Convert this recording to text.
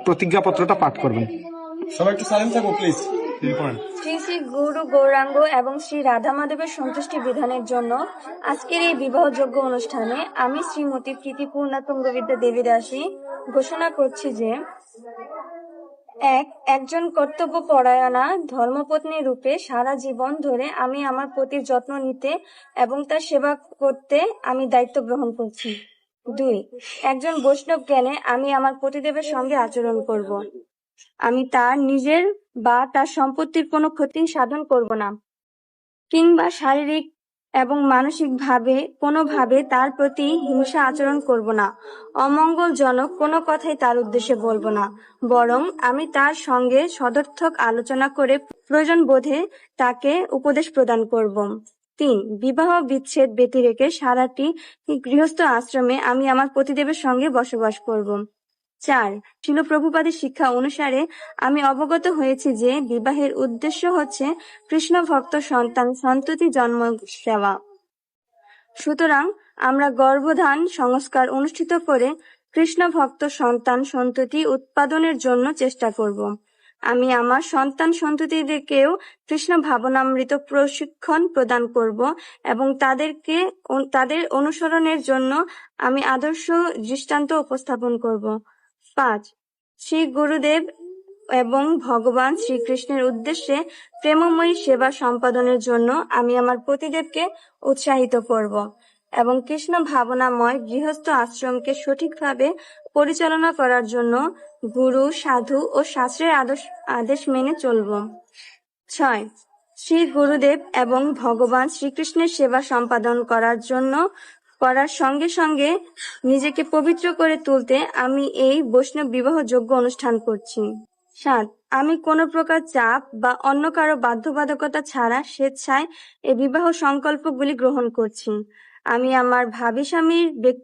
প্রতিজ্ঞাপত্রটা পাঠ করবেন। সবাই একটু সাইলেন্ট থাকো প্লিজ। শ্রী শ্রী গুরু গৌরাঙ্গ এবং শ্রী রাধা মাধবের সন্তুষ্টি বিধানের জন্য আজকের এই বিবাহযোগ্য অনুষ্ঠানে আমি শ্রীমতী প্রীতিপূর্ণা তুঙ্গবিদ্যা দেবী দাসী ঘোষণা করছি যে একজন কর্তব্যপরায়ণা ধর্মপত্নী রূপে সারা জীবন ধরে আমি আমার পতির যত্ন নিতে এবং তার সেবা করতে আমি দায়িত্ব গ্রহণ করছি। 2, একজন বৈষ্ণব জ্ঞানে আমি আমার পতিদেবের সঙ্গে আচরণ করব। আমি তার নিজের বা তার সম্পত্তির কোনো ক্ষতি সাধন করব না, কিংবা শারীরিক এবং মানসিকভাবে কোনোভাবে তার প্রতি হিংসা আচরণ করব না, অমঙ্গলজনক কোনো কথাই তার উদ্দেশ্যে বলবো না, বরং আমি তার সঙ্গে সদর্থক আলোচনা করে প্রয়োজন বোধে তাকে উপদেশ প্রদান করব। 3, বিবাহ বিচ্ছেদ ব্যতিরেকে সারাটি গৃহস্থ আশ্রমে আমি আমার পতিদেবের সঙ্গে বসবাস করব। 4, শিল প্রভুপাদের শিক্ষা অনুসারে আমি অবগত হয়েছি যে বিবাহের উদ্দেশ্য হচ্ছে কৃষ্ণ ভক্ত সন্তান সন্ততি জন্ম দেওয়া। সুতরাং আমরা গর্ভধান সংস্কার অনুষ্ঠিত করে কৃষ্ণ ভক্ত সন্তান সন্ততি উৎপাদনের জন্য চেষ্টা করব। আমি আমার সন্তান সন্ততিদেরকেও কৃষ্ণ ভাবনামৃত প্রশিক্ষণ প্রদান করব এবং তাদের অনুসরণের জন্য আমি আদর্শ দৃষ্টান্ত উপস্থাপন করব। 5, শ্রী গুরুদেব এবং ভগবান শ্রীকৃষ্ণের উদ্দেশ্যে প্রেমময়ী সেবা সম্পাদনের জন্য আমি আমার পতিদেবকে উৎসাহিত করব এবং কৃষ্ণ ভাবনাময় গৃহস্থ আশ্রমকে সঠিকভাবে পরিচালনা করার জন্য গুরু, সাধু ও শাস্ত্রের আদেশ মেনে চলব। 6, শ্রী গুরুদেব এবং ভগবান শ্রীকৃষ্ণের সেবা সম্পাদন করার সঙ্গে সঙ্গে নিজেকে পবিত্র করে তুলতে আমি এই বৈষ্ণব বিবাহ যোগ্য অনুষ্ঠান করছি। 7, আমি কোনো প্রকার চাপ বা অন্য কারো বাধ্যবাধকতা ছাড়া স্বেচ্ছায় এই বিবাহ সংকল্পগুলি গ্রহণ করছি। আমি আমার ভাবী স্বামীর